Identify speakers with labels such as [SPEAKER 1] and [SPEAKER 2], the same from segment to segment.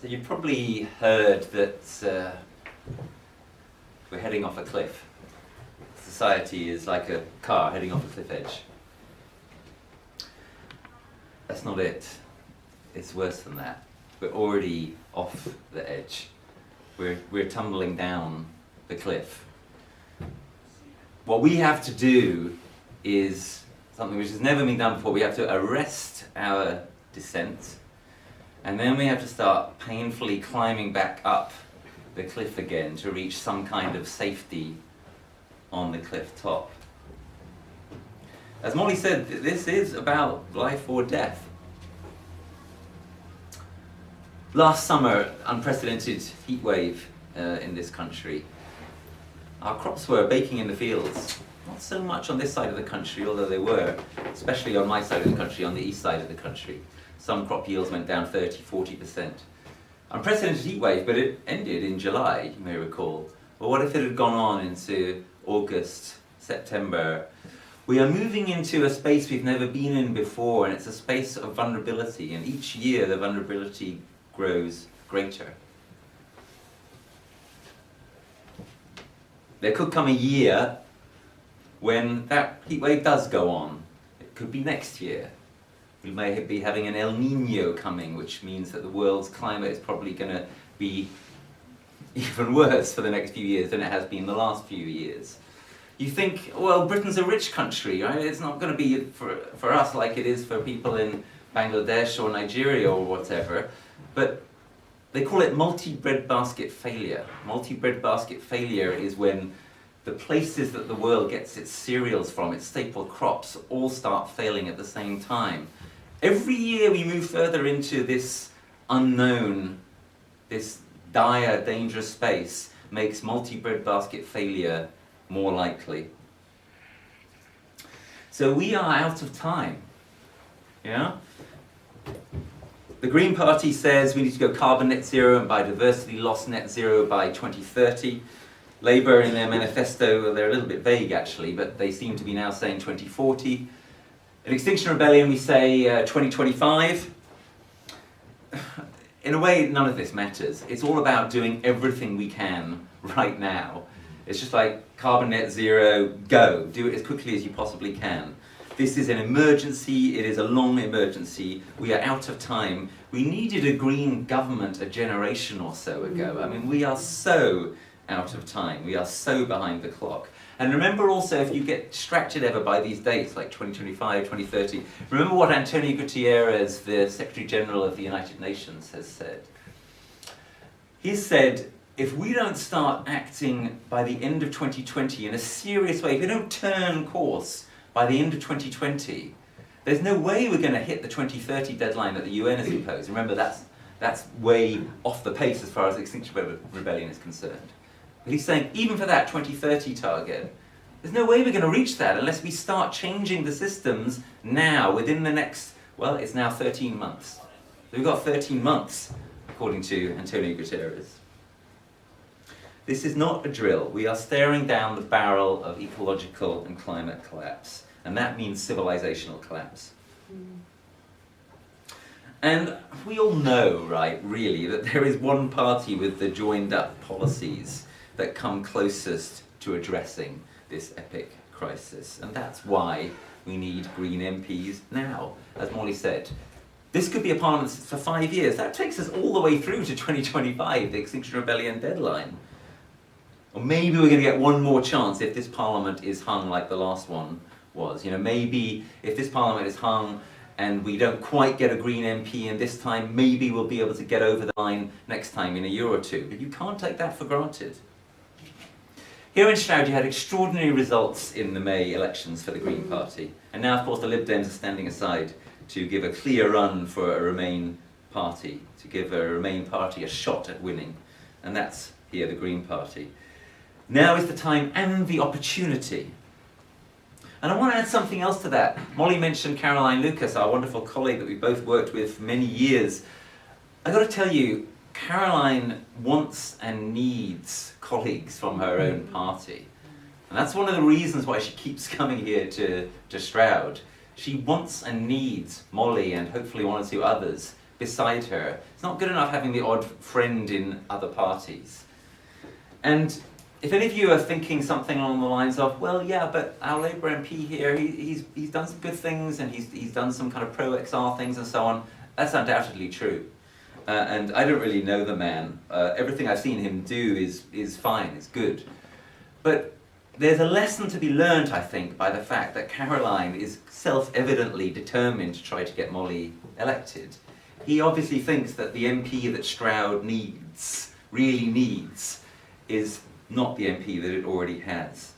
[SPEAKER 1] So you've probably heard that we're heading off a cliff. Society is like a car heading off a cliff edge. That's not it. It's worse than that. We're already off the edge. We're tumbling down the cliff. What we have to do is something which has never been done before. We have to arrest our descent, and then we have to start painfully climbing back up the cliff again to reach some kind of safety on the cliff top. As Molly said, this is about life or death. Last summer, unprecedented heat wave in this country. Our crops were baking in the fields. Not so much on this side of the country, although they were, especially on my side of the country, on the east side of the country. Some crop yields went down 30-40%. Unprecedented heat wave, but it ended in July, you may recall. Well, what if it had gone on into August, September? We are moving into a space we've never been in before, and it's a space of vulnerability, and each year the vulnerability grows greater. There could come a year when that heat wave does go on. It could be next year. We may be having an El Nino coming, which means that the world's climate is probably going to be even worse for the next few years than it has been the last few years. You think, well, Britain's a rich country, right? It's not going to be for us like it is for people in Bangladesh or Nigeria or whatever. But they call it multi-breadbasket failure. Multi-breadbasket failure is when the places that the world gets its cereals from, its staple crops, all start failing at the same time. Every year we move further into this unknown, this dire, dangerous space, makes multi-breadbasket failure more likely. So we are out of time. Yeah? The Green Party says we need to go carbon net zero and biodiversity loss net zero by 2030. Labour in their manifesto, they're a little bit vague actually, but they seem to be now saying 2040. In Extinction Rebellion we say 2025. In a way, none of this matters. It's all about doing everything we can right now. It's just like carbon net zero, go. Do it as quickly as you possibly can. This is an emergency, it is a long emergency, we are out of time. We needed a green government a generation or so ago. I mean, we are so out of time, we are so behind the clock. And remember also, if you get distracted ever by these dates, like 2025, 2030, remember what Antonio Guterres, the Secretary General of the United Nations, has said. He said, if we don't start acting by the end of 2020 in a serious way, if we don't turn course by the end of 2020, there's no way we're going to hit the 2030 deadline that the UN has imposed. Remember, that's way off the pace as far as Extinction Rebellion is concerned. But he's saying, even for that 2030 target, there's no way we're going to reach that unless we start changing the systems now, within the next, well, it's now 13 months. So we've got 13 months, according to Antonio Guterres. This is not a drill. We are staring down the barrel of ecological and climate collapse, and that means civilizational collapse. And we all know, right, really, that there is one party with the joined up policies that come closest to addressing this epic crisis, and that's why we need Green MPs now. As Molly said, this could be a parliament for 5 years. That takes us all the way through to 2025, the Extinction Rebellion deadline. Or maybe we're going to get one more chance if this parliament is hung like the last one was. You know, maybe if this parliament is hung and we don't quite get a Green MP in this time, maybe we'll be able to get over the line next time in a year or two. But you can't take that for granted. Here in Stroud you had extraordinary results in the May elections for the Green Party. And now, of course, the Lib Dems are standing aside to give a clear run for a Remain party, to give a Remain party a shot at winning. And that's here, the Green Party. Now is the time and the opportunity. And I want to add something else to that. Molly mentioned Caroline Lucas, our wonderful colleague that we both worked with for many years. I've got to tell you, Caroline wants and needs colleagues from her own party. And that's one of the reasons why she keeps coming here to Stroud. She wants and needs Molly and hopefully one or two others beside her. It's not good enough having the odd friend in other parties. And if any of you are thinking something along the lines of, well, yeah, but our Labour MP here, he's done some good things and he's done some kind of pro-XR things and so on, that's undoubtedly true. And I don't really know the man. Everything I've seen him do is fine, is good. But there's a lesson to be learned, I think, by the fact that Caroline is self-evidently determined to try to get Molly elected. He obviously thinks that the MP that Stroud needs, really needs, is not the MP that it already has.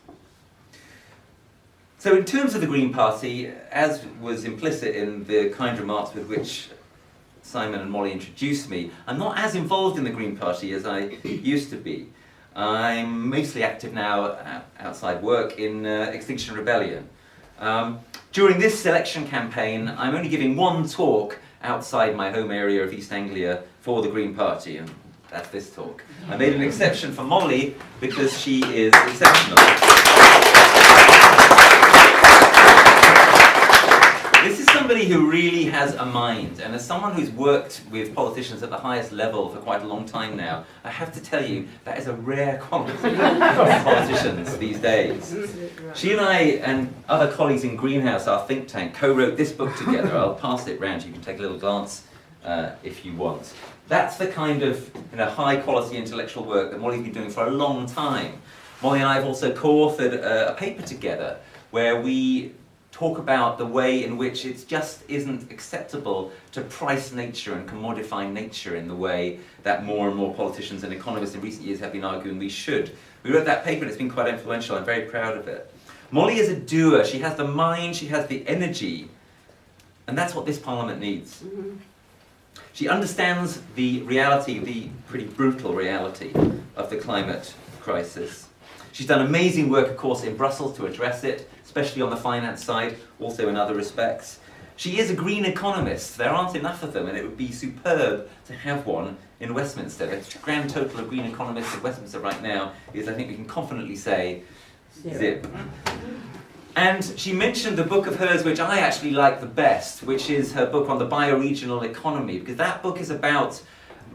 [SPEAKER 1] So in terms of the Green Party, as was implicit in the kind remarks with which Simon and Molly introduced me, I'm not as involved in the Green Party as I used to be. I'm mostly active now outside work in Extinction Rebellion. During this election campaign, I'm only giving one talk outside my home area of East Anglia for the Green Party, and that's this talk. I made an exception for Molly because she is exceptional. This is somebody who really has a mind, and as someone who's worked with politicians at the highest level for quite a long time now, I have to tell you, that is a rare quality in politicians these days. She and I and other colleagues in Greenhouse, our think tank, co-wrote this book together. I'll pass it round, you can take a little glance if you want. That's the kind of high-quality intellectual work that Molly's been doing for a long time. Molly and I have also co-authored a paper together where we talk about the way in which it just isn't acceptable to price nature and commodify nature in the way that more and more politicians and economists in recent years have been arguing we should. We wrote that paper and it's been quite influential. I'm very proud of it. Molly is a doer. She has the mind, she has the energy, and that's what this Parliament needs. Mm-hmm. She understands the reality, the pretty brutal reality of the climate crisis. She's done amazing work, of course, in Brussels to address it, especially on the finance side, also in other respects. She is a green economist. There aren't enough of them, and it would be superb to have one in Westminster. The grand total of green economists in Westminster right now is, I think we can confidently say, zip. And she mentioned the book of hers which I actually like the best, which is her book on the bioregional economy, because that book is about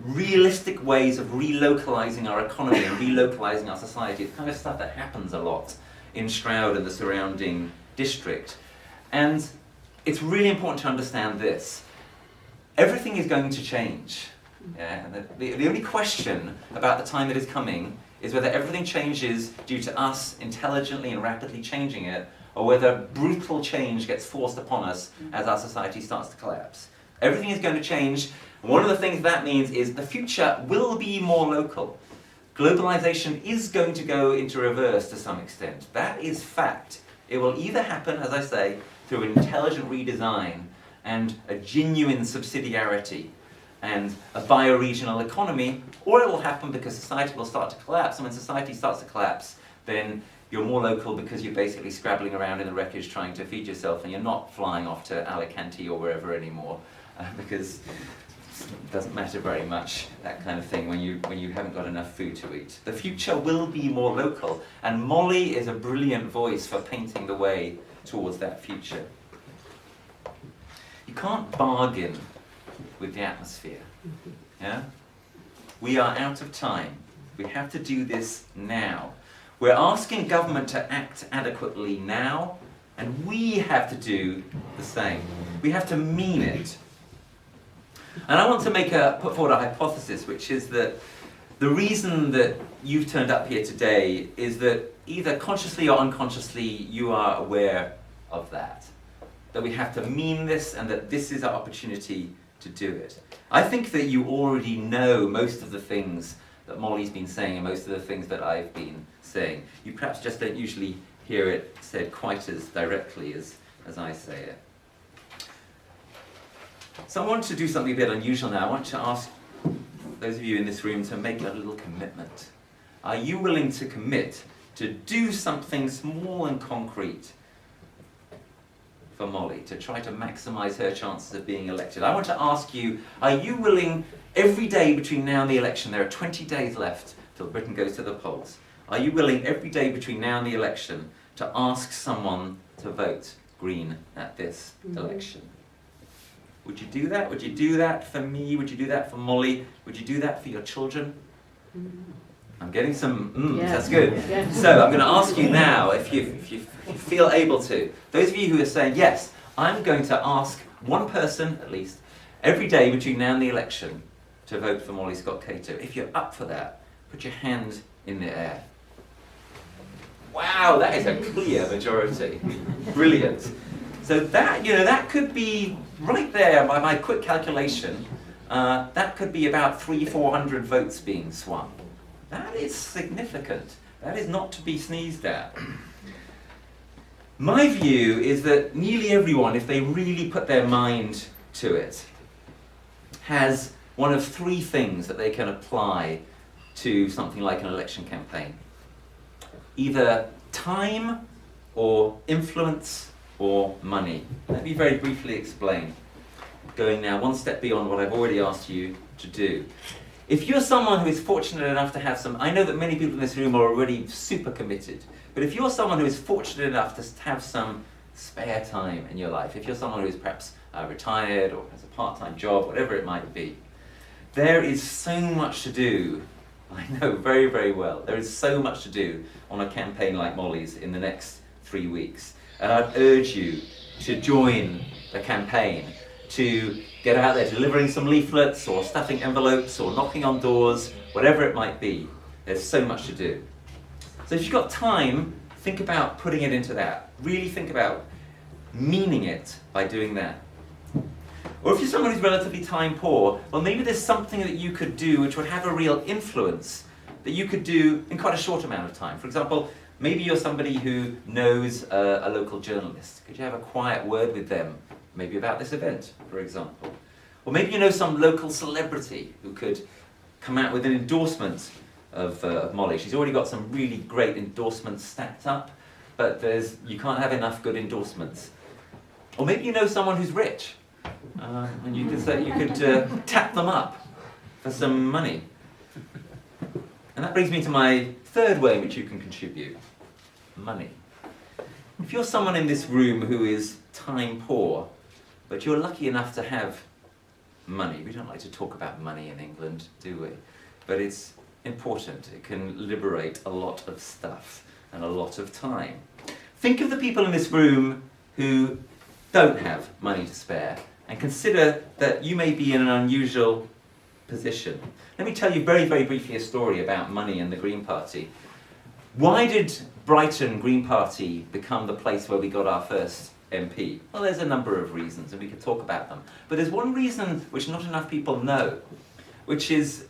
[SPEAKER 1] realistic ways of relocalizing our economy and relocalizing our society. It's the kind of stuff that happens a lot in Stroud and the surrounding district. And it's really important to understand this. Everything is going to change. Yeah? And the only question about the time that is coming is whether everything changes due to us intelligently and rapidly changing it, or whether brutal change gets forced upon us as our society starts to collapse. Everything is going to change, and one of the things that means is the future will be more local. Globalization is going to go into reverse to some extent. That is fact. It will either happen, as I say, through an intelligent redesign and a genuine subsidiarity and a bioregional economy, or it will happen because society will start to collapse. And when society starts to collapse, then you're more local because you're basically scrabbling around in the wreckage trying to feed yourself, and you're not flying off to Alicante or wherever anymore, because it doesn't matter very much, that kind of thing, when you haven't got enough food to eat. The future will be more local, and Molly is a brilliant voice for painting the way towards that future. You can't bargain with the atmosphere. Yeah? We are out of time. We have to do this now. We're asking government to act adequately now, and we have to do the same. We have to mean it. And I want to put forward a hypothesis, which is that the reason that you've turned up here today is that either consciously or unconsciously you are aware of that we have to mean this, and that this is our opportunity to do it. I think that you already know most of the things that Molly's been saying and most of the things that I've been saying. You perhaps just don't usually hear it said quite as directly as I say it. So I want to do something a bit unusual now. I want to ask those of you in this room to make a little commitment. Are you willing to commit to do something small and concrete for Molly, to try to maximize her chances of being elected? I want to ask you, are you willing every day between now and the election, there are 20 days left till Britain goes to the polls, are you willing every day between now and the election to ask someone to vote Green at this election? Would you do that? Would you do that for me? Would you do that for Molly? Would you do that for your children? I'm getting some that's good.
[SPEAKER 2] Yeah.
[SPEAKER 1] So I'm going to ask you now, if you feel able to, those of you who are saying, yes, I'm going to ask one person, at least, every day between now and the election to vote for Molly Scott Cato. If you're up for that, put your hand in the air. Wow, that is a clear majority. Brilliant. So that, that could be right there by my quick calculation. That could be about 300-400 votes being swung. That is significant. That is not to be sneezed at. My view is that nearly everyone, if they really put their mind to it, has one of three things that they can apply to something like an election campaign. Either time, or influence, or money. Let me very briefly explain, going now one step beyond what I've already asked you to do. If you're someone who is fortunate enough to have some, I know that many people in this room are already super committed, but if you're someone who is fortunate enough to have some spare time in your life, if you're someone who is perhaps retired or has a part-time job, whatever it might be, there is so much to do. I know very, very well. There is so much to do on a campaign like Molly's in the next 3 weeks. And I'd urge you to join the campaign, to get out there delivering some leaflets or stuffing envelopes or knocking on doors, whatever it might be. There's so much to do. So if you've got time, think about putting it into that. Really think about meaning it by doing that. Or if you're someone who's relatively time poor, well, maybe there's something that you could do which would have a real influence that you could do in quite a short amount of time. For example, maybe you're somebody who knows a local journalist. Could you have a quiet word with them, maybe about this event, for example? Or maybe you know some local celebrity who could come out with an endorsement of Molly. She's already got some really great endorsements stacked up, but you can't have enough good endorsements. Or maybe you know someone who's rich. And you could tap them up for some money. And that brings me to my third way in which you can contribute. Money. If you're someone in this room who is time poor, but you're lucky enough to have money. We don't like to talk about money in England, do we? But it's important. It can liberate a lot of stuff and a lot of time. Think of the people in this room who don't have money to spare, and consider that you may be in an unusual position. Let me tell you very, very briefly a story about money and the Green Party. Why did Brighton Green Party become the place where we got our first MP? Well, there's a number of reasons, and we could talk about them. But there's one reason which not enough people know, which is,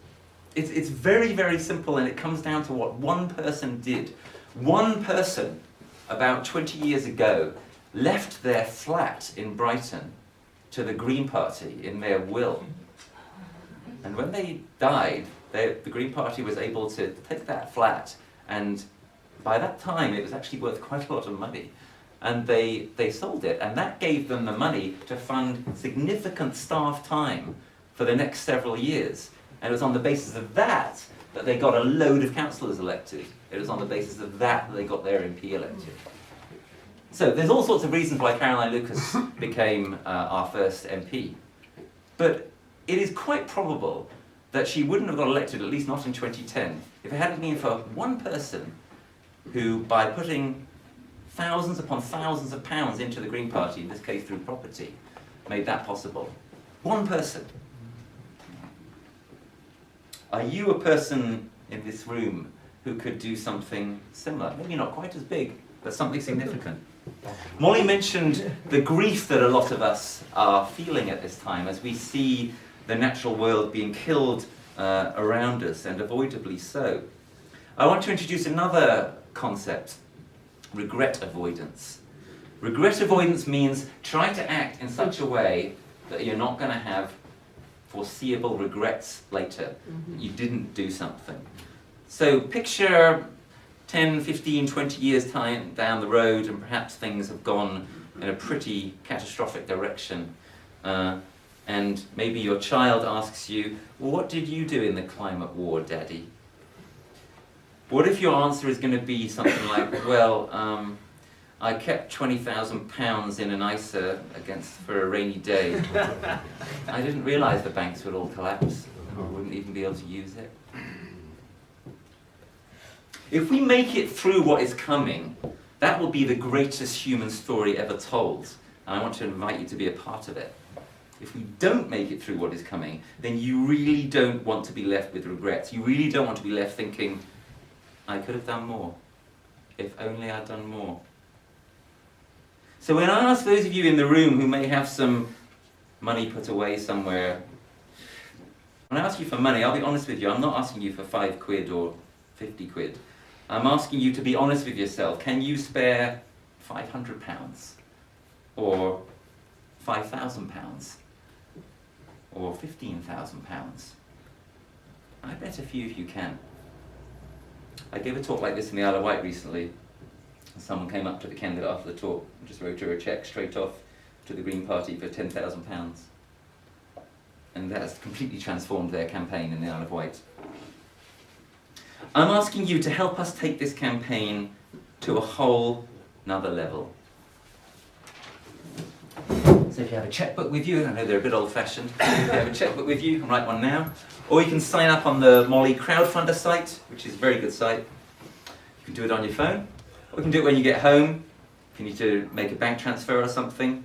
[SPEAKER 1] it's very, very simple, and it comes down to what one person did. One person, about 20 years ago, left their flat in Brighton to the Green Party in their will. And when they died, the Green Party was able to take that flat, and by that time it was actually worth quite a lot of money. And they sold it, and that gave them the money to fund significant staff time for the next several years. And it was on the basis of that that they got a load of councillors elected. It was on the basis of that they got their MP elected. So there's all sorts of reasons why Caroline Lucas became our first MP. But it is quite probable that she wouldn't have got elected, at least not in 2010, if it hadn't been for one person who, by putting thousands upon thousands of pounds into the Green Party, in this case through property, made that possible. One person. Are you a person in this room who could do something similar? Maybe not quite as big, but something significant. Molly mentioned the grief that a lot of us are feeling at this time as we see the natural world being killed around us, and avoidably so. I want to introduce another concept, regret avoidance. Regret avoidance means try to act in such a way that you're not going to have foreseeable regrets later, that you didn't do something. So picture 10, 15, 20 years time down the road, and perhaps things have gone in a pretty catastrophic direction. And maybe your child asks you, well, what did you do in the climate war, Daddy? What if your answer is going to be something like, well, I kept £20,000 in an ISA for a rainy day. I didn't realise the banks would all collapse. I wouldn't even be able to use it. If we make it through what is coming, that will be the greatest human story ever told. And I want to invite you to be a part of it. If we don't make it through what is coming, then you really don't want to be left with regrets. You really don't want to be left thinking, I could have done more. If only I'd done more. So when I ask those of you in the room who may have some money put away somewhere, when I ask you for money, I'll be honest with you, I'm not asking you for £5 or 50 quid. I'm asking you to be honest with yourself. Can you spare £500 or £5,000 or £15,000? I bet a few of you can. I gave a talk like this in the Isle of Wight recently. Someone came up to the candidate after the talk and just wrote her a cheque straight off to the Green Party for £10,000. And that has completely transformed their campaign in the Isle of Wight. I'm asking you to help us take this campaign to a whole nother level. So if you have a checkbook with you, I know they're a bit old-fashioned, if you have a checkbook with you, you can write one now. Or you can sign up on the Molly crowdfunder site, which is a very good site. You can do it on your phone. Or you can do it when you get home, if you need to make a bank transfer or something.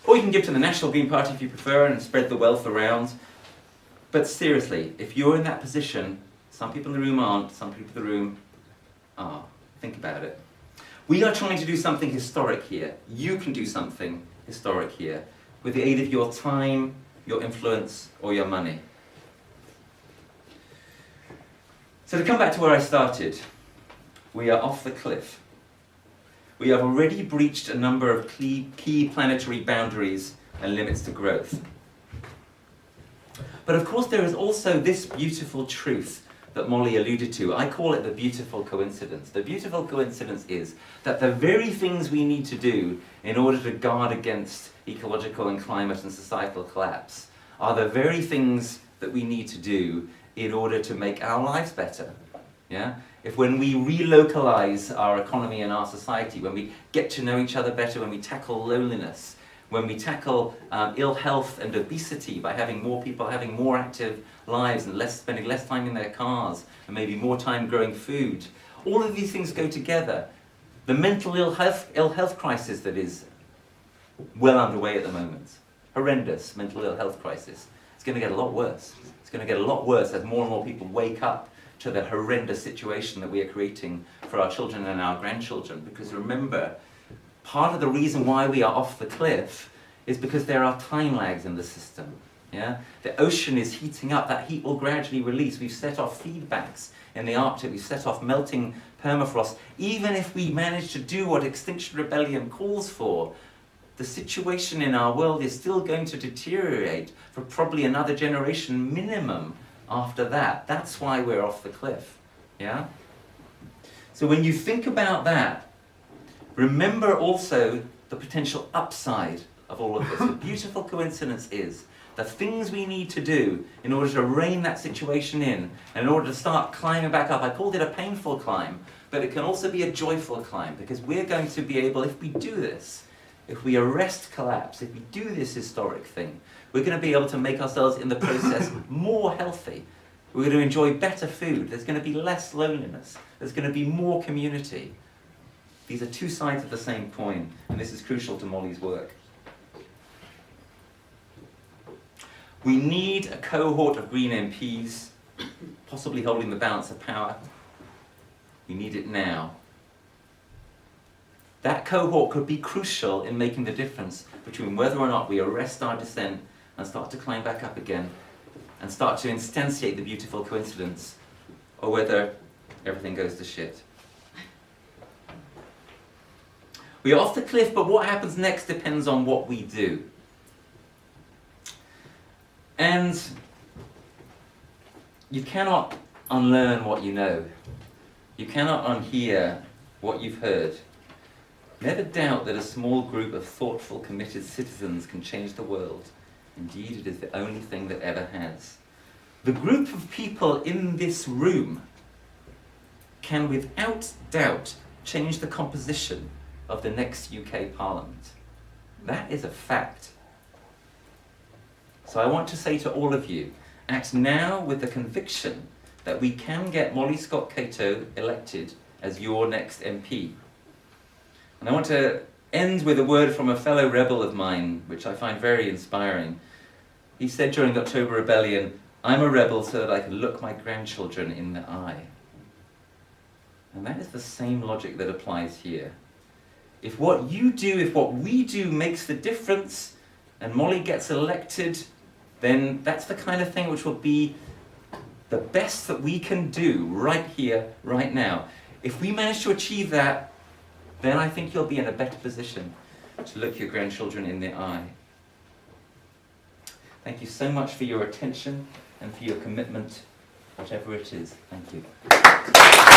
[SPEAKER 1] Or you can give to the National Green Party if you prefer and spread the wealth around. But seriously, if you're in that position, some people in the room aren't, some people in the room are. Think about it. We are trying to do something historic here. You can do something historic here with the aid of your time, your influence, or your money. So to come back to where I started, we are off the cliff. We have already breached a number of key planetary boundaries and limits to growth. But of course there is also this beautiful truth that Molly alluded to. I call it the beautiful coincidence. The beautiful coincidence is that the very things we need to do in order to guard against ecological and climate and societal collapse are the very things that we need to do in order to make our lives better. Yeah? If when we relocalize our economy and our society, when we get to know each other better, when we tackle loneliness, when we tackle ill health and obesity by having more people having more active lives and spending less time in their cars and maybe more time growing food, all of these things go together. The mental ill health crisis that is well underway at the moment, horrendous mental ill health crisis, it's going to get a lot worse. It's going to get a lot worse as more and more people wake up to the horrendous situation that we are creating for our children and our grandchildren. Because remember, part of the reason why we are off the cliff is because there are time lags in the system. Yeah? The ocean is heating up, that heat will gradually release. We've set off feedbacks in the Arctic, we've set off melting permafrost. Even if we manage to do what Extinction Rebellion calls for, the situation in our world is still going to deteriorate for probably another generation minimum after that. That's why we're off the cliff. Yeah? So when you think about that, remember also the potential upside of all of this. The beautiful coincidence is the things we need to do in order to rein that situation in, and in order to start climbing back up. I called it a painful climb, but it can also be a joyful climb, because we're going to be able, if we do this, if we arrest collapse, if we do this historic thing, we're going to be able to make ourselves in the process more healthy. We're going to enjoy better food. There's going to be less loneliness. There's going to be more community. These are two sides of the same coin, and this is crucial to Molly's work. We need a cohort of Green MPs, possibly holding the balance of power. We need it now. That cohort could be crucial in making the difference between whether or not we arrest our descent and start to climb back up again and start to instantiate the beautiful coincidence, or whether everything goes to shit. We're off the cliff, but what happens next depends on what we do. And you cannot unlearn what you know. You cannot unhear what you've heard. Never doubt that a small group of thoughtful, committed citizens can change the world. Indeed, it is the only thing that ever has. The group of people in this room can without doubt change the composition of the next UK Parliament. That is a fact. So I want to say to all of you, act now with the conviction that we can get Molly Scott Cato elected as your next MP. And I want to end with a word from a fellow rebel of mine, which I find very inspiring. He said during the October Rebellion, "I'm a rebel so that I can look my grandchildren in the eye." And that is the same logic that applies here. If what you do, if what we do makes the difference, and Molly gets elected, then that's the kind of thing which will be the best that we can do right here, right now. If we manage to achieve that, then I think you'll be in a better position to look your grandchildren in the eye. Thank you so much for your attention and for your commitment, whatever it is. Thank you.